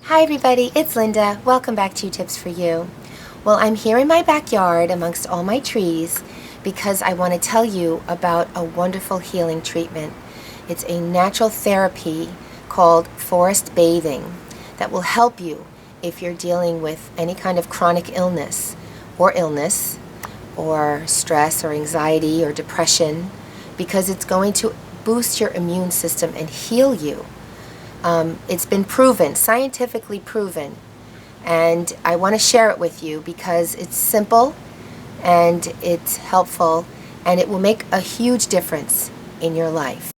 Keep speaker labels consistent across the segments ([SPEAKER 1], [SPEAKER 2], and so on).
[SPEAKER 1] Hi everybody, it's Linda. Welcome back to Tips for You. Well, I'm here in my backyard amongst all my trees because I want to tell you about a wonderful healing treatment. It's a natural therapy called forest bathing that will help you if you're dealing with any kind of chronic illness or stress or anxiety or depression, because it's going to boost your immune system and heal you. It's been proven, scientifically proven, and I want to share it with you because it's simple and it's helpful and it will make a huge difference in your life.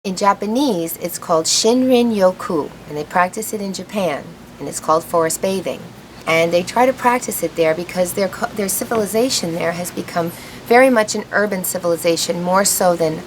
[SPEAKER 1] In Japanese, it's called shinrin-yoku, and they practice it in Japan, and it's called forest bathing. And they try to practice it there because their civilization there has become very much an urban civilization, more so than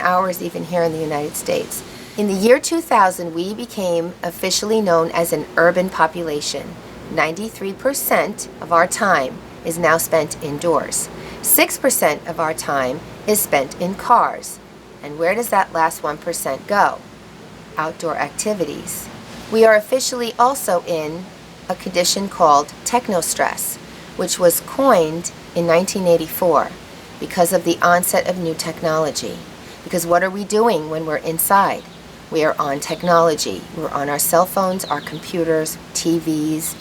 [SPEAKER 1] ours even here in the United States. In the year 2000, we became officially known as an urban population. 93% of our time is now spent indoors. 6% of our time is spent in cars. And where does that last 1% go? Outdoor activities. We are officially also in a condition called techno-stress, which was coined in 1984 because of the onset of new technology. Because what are we doing when we're inside? We are on technology. We're on our cell phones, our computers, TVs.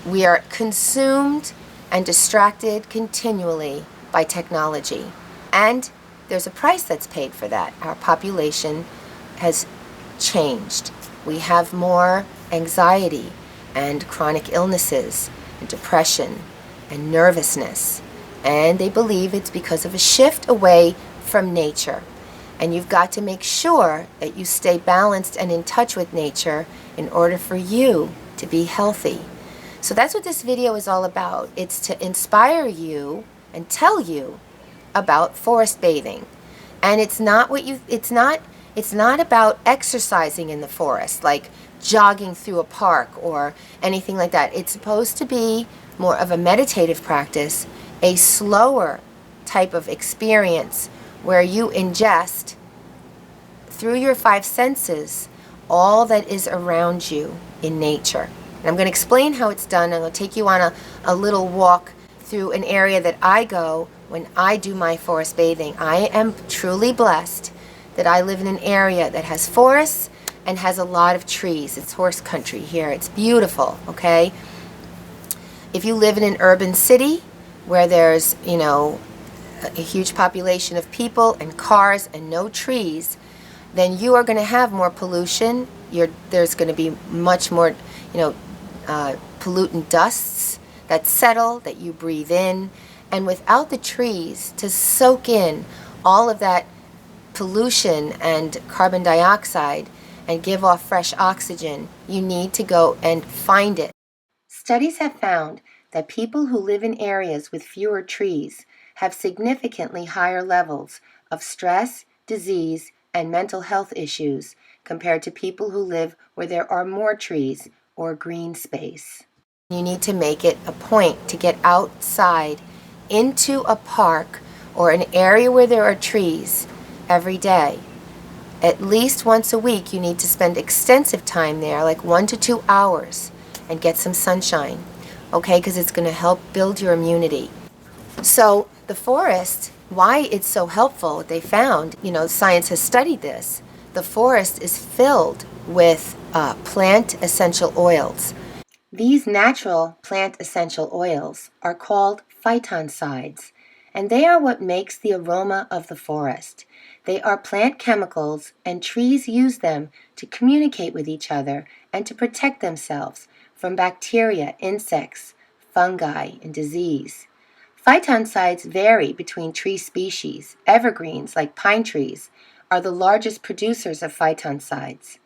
[SPEAKER 1] We are consumed and distracted continually by technology. And there's a price that's paid for that. Our population has changed. We have more anxiety and chronic illnesses and depression and nervousness. And they believe it's because of a shift away from nature. And you've got to make sure that you stay balanced and in touch with nature in order for you to be healthy. So that's what this video is all about. It's to inspire you and tell you about forest bathing. And it's not about exercising in the forest, like jogging through a park or anything like that. It's supposed to be more of a meditative practice, a slower type of experience where you ingest through your five senses all that is around you in nature. And I'm going to explain how it's done. I'm going to take you on a little walk through an area that I go when I do my forest bathing. I am truly blessed that I live in an area that has forests and has a lot of trees. It's horse country here. It's beautiful, okay? If you live in an urban city where there's, a huge population of people and cars and no trees, then you are going to have more pollution. There's going to be much more, pollutant dusts that settle, that you breathe in. And without the trees to soak in all of that pollution and carbon dioxide and give off fresh oxygen, you need to go and find it. Studies have found that people who live in areas with fewer trees have significantly higher levels of stress, disease, and mental health issues compared to people who live where there are more trees or green space. You need to make it a point to get outside into a park or an area where there are trees every day. At least once a week, you need to spend extensive time there, like 1 to 2 hours, and get some sunshine, okay? Because it's going to help build your immunity. So the forest, why it's so helpful, they found, science has studied this. The forest is filled with plant essential oils. These natural plant essential oils are called phytoncides, and they are what makes the aroma of the forest. They are plant chemicals, and trees use them to communicate with each other and to protect themselves from bacteria, insects, fungi, and disease. Phytoncides vary between tree species. Evergreens, like pine trees, are the largest producers of phytoncides.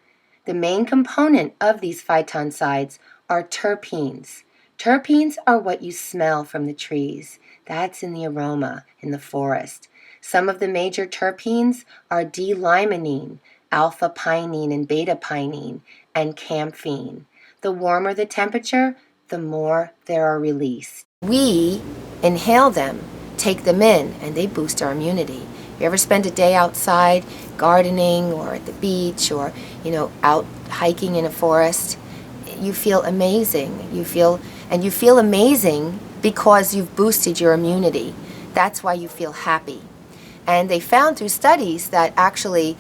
[SPEAKER 1] The main component of these phytoncides are terpenes. Terpenes are what you smell from the trees. That's in the aroma in the forest. Some of the major terpenes are D-limonene, alpha-pinene and beta-pinene, and camphene. The warmer the temperature, the more there are released. We inhale them, take them in, and they boost our immunity. You ever spend a day outside gardening or at the beach or, out hiking in a forest? You feel amazing. You feel amazing because you've boosted your immunity. That's why you feel happy. And they found through studies that actually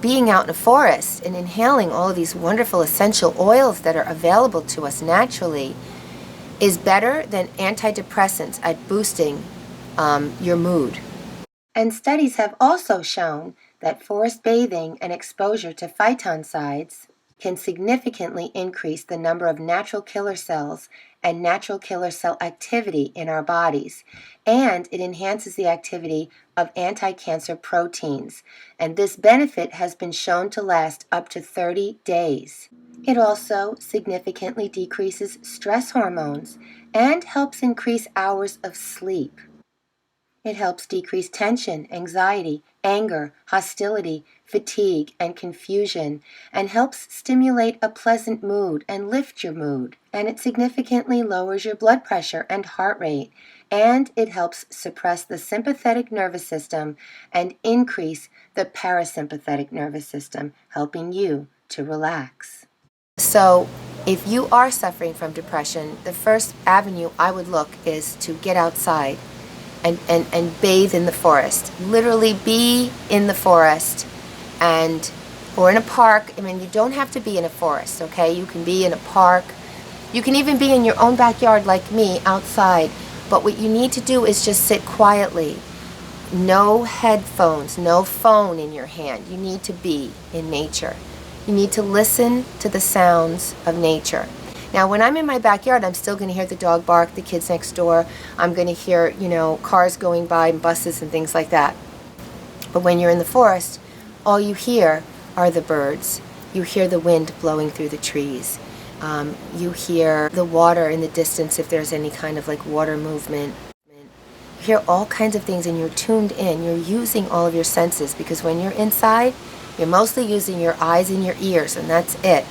[SPEAKER 1] being out in a forest and inhaling all of these wonderful essential oils that are available to us naturally is better than antidepressants at boosting your mood. And studies have also shown that forest bathing and exposure to phytoncides can significantly increase the number of natural killer cells and natural killer cell activity in our bodies, and it enhances the activity of anti-cancer proteins, and this benefit has been shown to last up to 30 days. It also significantly decreases stress hormones and helps increase hours of sleep. It helps decrease tension, anxiety, anger, hostility, fatigue, and confusion, and helps stimulate a pleasant mood and lift your mood. And it significantly lowers your blood pressure and heart rate. And it helps suppress the sympathetic nervous system and increase the parasympathetic nervous system, helping you to relax. So, if you are suffering from depression, the first avenue I would look is to get outside and bathe in the forest. Literally be in the forest or in a park. I mean, you don't have to be in a forest, okay? You can be in a park. You can even be in your own backyard like me, outside. But what you need to do is just sit quietly. No headphones, no phone in your hand. You need to be in nature. You need to listen to the sounds of nature. Now, when I'm in my backyard, I'm still going to hear the dog bark, the kids next door. I'm going to hear, cars going by and buses and things like that. But when you're in the forest, all you hear are the birds. You hear the wind blowing through the trees. You hear the water in the distance if there's any kind of like water movement. You hear all kinds of things and you're tuned in. You're using all of your senses because when you're inside, you're mostly using your eyes and your ears, and that's it.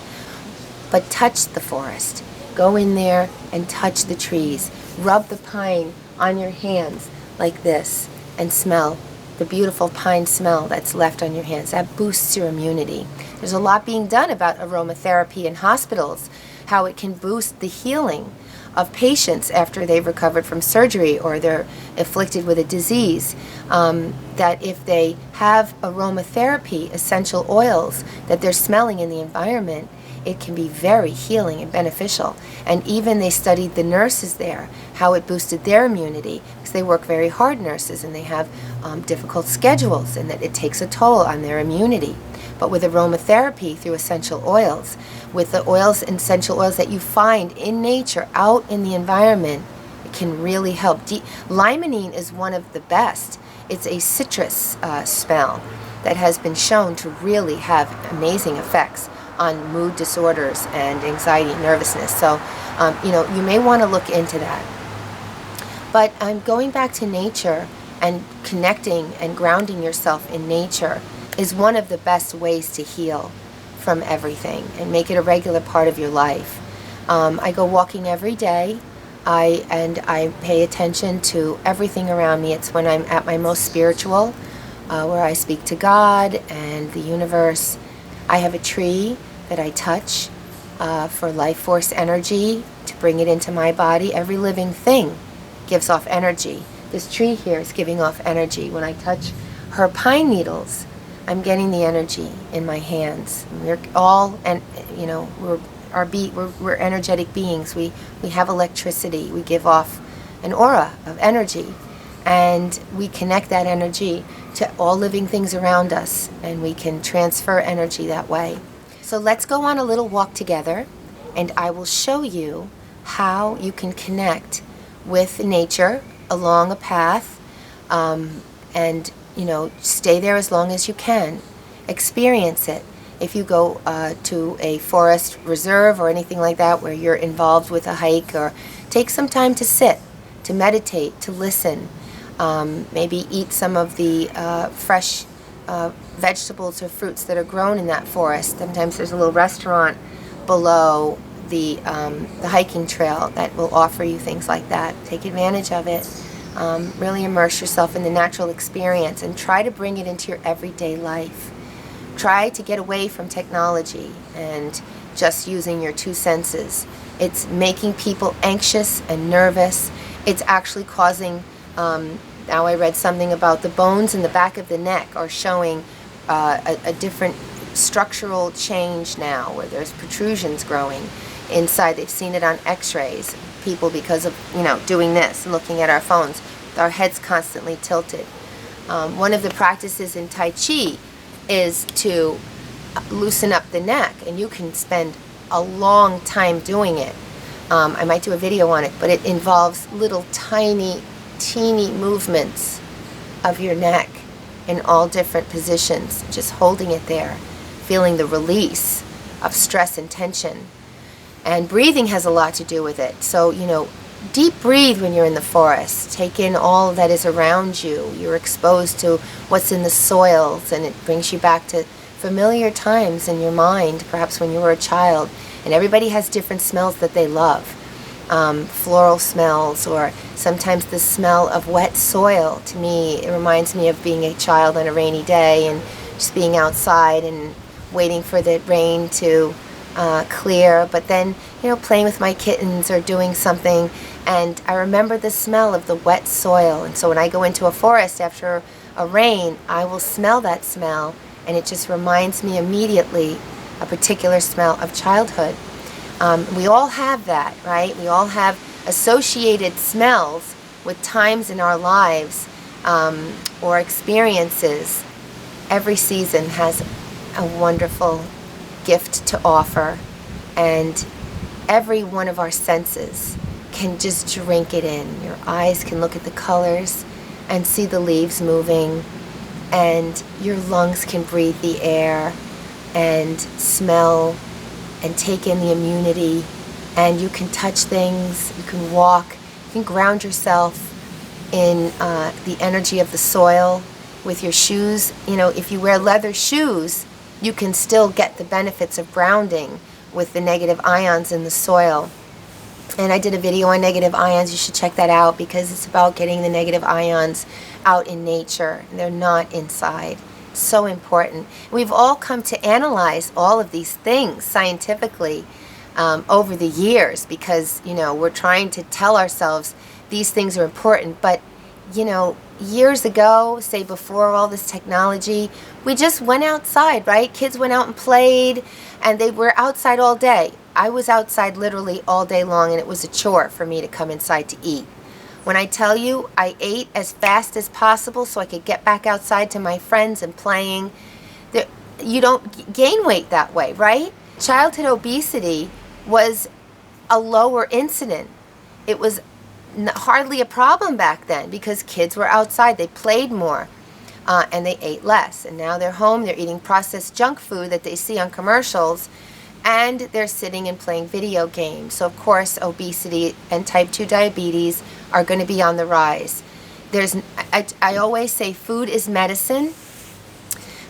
[SPEAKER 1] But touch the forest. Go in there and touch the trees. Rub the pine on your hands like this and smell the beautiful pine smell that's left on your hands. That boosts your immunity. There's a lot being done about aromatherapy in hospitals, how it can boost the healing of patients after they've recovered from surgery or they're afflicted with a disease. That if they have aromatherapy essential oils that they're smelling in the environment, it can be very healing and beneficial. And even they studied the nurses there, how it boosted their immunity, because they work very hard, nurses, and they have difficult schedules, and that it takes a toll on their immunity. But with aromatherapy through essential oils, with the oils and essential oils that you find in nature, out in the environment, it can really help. Limonene is one of the best. It's a citrus smell that has been shown to really have amazing effects on mood disorders and anxiety and nervousness. So, you may want to look into that. But going back to nature and connecting and grounding yourself in nature is one of the best ways to heal from everything and make it a regular part of your life. I go walking every day. I pay attention to everything around me. It's when I'm at my most spiritual, where I speak to God and the universe. I have a tree that I touch for life force energy to bring it into my body. Every living thing gives off energy. This tree here is giving off energy. When I touch her pine needles, I'm getting the energy in my hands. We're all, and we're energetic beings. We have electricity. We give off an aura of energy, and we connect that energy to all living things around us, and we can transfer energy that way. So let's go on a little walk together, and I will show you how you can connect with nature along a path, and stay there as long as you can. Experience it. If you go to a forest reserve or anything like that where you're involved with a hike, or take some time to sit, to meditate, to listen. Maybe eat some of the fresh vegetables or fruits that are grown in that forest. Sometimes there's a little restaurant below the hiking trail that will offer you things like that. Take advantage of it. Really immerse yourself in the natural experience and try to bring it into your everyday life. Try to get away from technology and just using your two senses. It's making people anxious and nervous. It's actually causing, now I read something about the bones in the back of the neck are showing a different structural change now, where there's protrusions growing inside. They've seen it on x-rays. People, because of, doing this and looking at our phones, our heads constantly tilted. One of the practices in Tai Chi is to loosen up the neck, and you can spend a long time doing it. I might do a video on it, but it involves little tiny, teeny movements of your neck in all different positions, just holding it there, feeling the release of stress and tension. And breathing has a lot to do with it. So, deep breathe when you're in the forest. Take in all that is around you. You're exposed to what's in the soils, and it brings you back to familiar times in your mind, perhaps when you were a child. And everybody has different smells that they love. Floral smells, or sometimes the smell of wet soil. To me, it reminds me of being a child on a rainy day and just being outside and waiting for the rain to clear, but then, playing with my kittens or doing something, and I remember the smell of the wet soil. And so when I go into a forest after a rain, I will smell that smell, and it just reminds me immediately a particular smell of childhood. We all have that, right? We all have associated smells with times in our lives or experiences. Every season has a wonderful gift to offer, and every one of our senses can just drink it in. Your eyes can look at the colors and see the leaves moving, and your lungs can breathe the air and smell and take in the immunity, and you can touch things, you can walk, you can ground yourself in the energy of the soil with your shoes. If you wear leather shoes, you can still get the benefits of grounding with the negative ions in the soil. And I did a video on negative ions. You should check that out, because it's about getting the negative ions out in nature. They're not inside. So important. We've all come to analyze all of these things scientifically over the years, because, we're trying to tell ourselves these things are important. But, years ago, say before all this technology, we just went outside, right? Kids went out and played, and they were outside all day. I was outside literally all day long, and it was a chore for me to come inside to eat. When I tell you, I ate as fast as possible so I could get back outside to my friends and playing. You don't gain weight that way, right? Childhood obesity was a lower incident. It was hardly a problem back then, because kids were outside, they played more, and they ate less. And now they're home, they're eating processed junk food that they see on commercials, and they're sitting and playing video games. So of course obesity and type 2 diabetes are going to be on the rise. I always say food is medicine.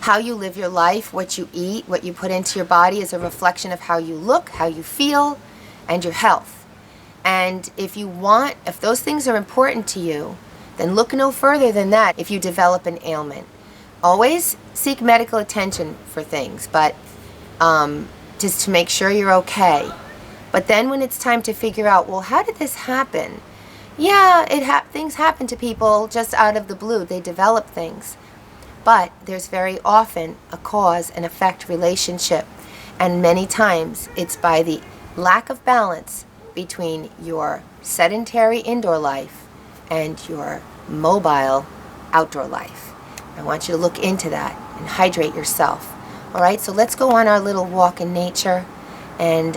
[SPEAKER 1] How you live your life, what you eat, what you put into your body is a reflection of how you look, how you feel, and your health. And if those things are important to you, then look no further than that if you develop an ailment. Always seek medical attention for things, but just to make sure you're okay. But then when it's time to figure out, well, how did this happen? Yeah, things happen to people just out of the blue. They develop things. But there's very often a cause and effect relationship. And many times it's by the lack of balance between your sedentary indoor life and your mobile outdoor life. I want you to look into that and hydrate yourself. All right, so let's go on our little walk in nature, and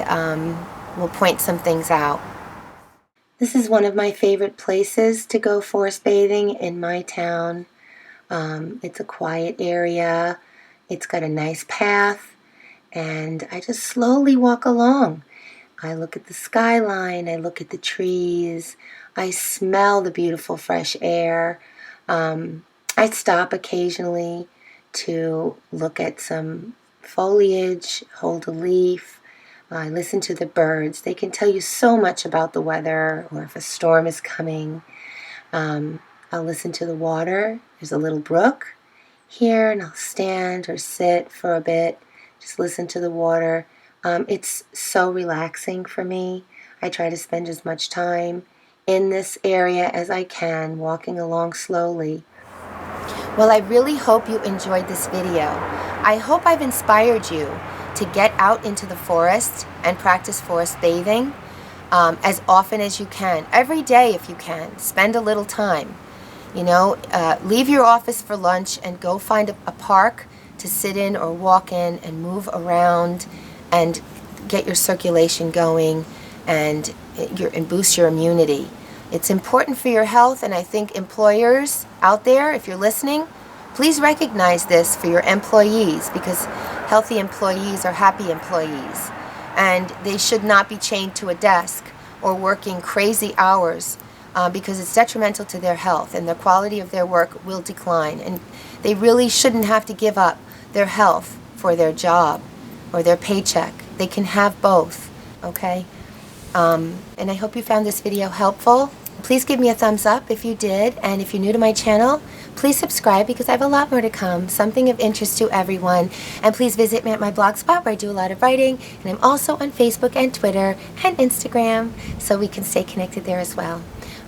[SPEAKER 1] we'll point some things out. This is one of my favorite places to go forest bathing in my town. It's a quiet area. It's got a nice path, and I just slowly walk along. I look at the skyline, I look at the trees, I smell the beautiful fresh air. I stop occasionally to look at some foliage, hold a leaf. I listen to the birds. They can tell you so much about the weather, or if a storm is coming. I'll listen to the water. There's a little brook here, and I'll stand or sit for a bit, just listen to the water. It's so relaxing for me. I try to spend as much time in this area as I can, walking along slowly. Well, I really hope you enjoyed this video. I hope I've inspired you to get out into the forest and practice forest bathing as often as you can. Every day if you can. Spend a little time. You know, leave your office for lunch and go find a park to sit in or walk in and move around and get your circulation going and boost your immunity. It's important for your health, and I think employers out there, if you're listening, please recognize this for your employees, because healthy employees are happy employees, and they should not be chained to a desk or working crazy hours because it's detrimental to their health, and the quality of their work will decline, and they really shouldn't have to give up their health for their job or their paycheck. They can have both, okay? And I hope you found this video helpful. Please give me a thumbs up if you did, and if you're new to my channel, please subscribe because I have a lot more to come, something of interest to everyone. And please visit me at my blog spot where I do a lot of writing, and I'm also on Facebook and Twitter and Instagram, so we can stay connected there as well.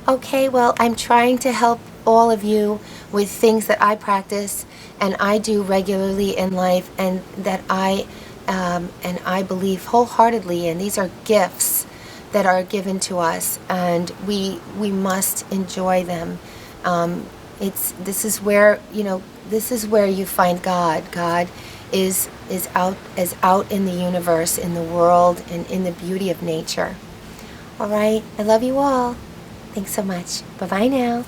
[SPEAKER 1] Okay, well, I'm trying to help all of you with things that I practice and I do regularly in life, and that I believe wholeheartedly in. These are gifts that are given to us, and we must enjoy them. This is where you find God. God is out in the universe, in the world, and in the beauty of nature. All right, I love you all. Thanks so much. Bye-bye now.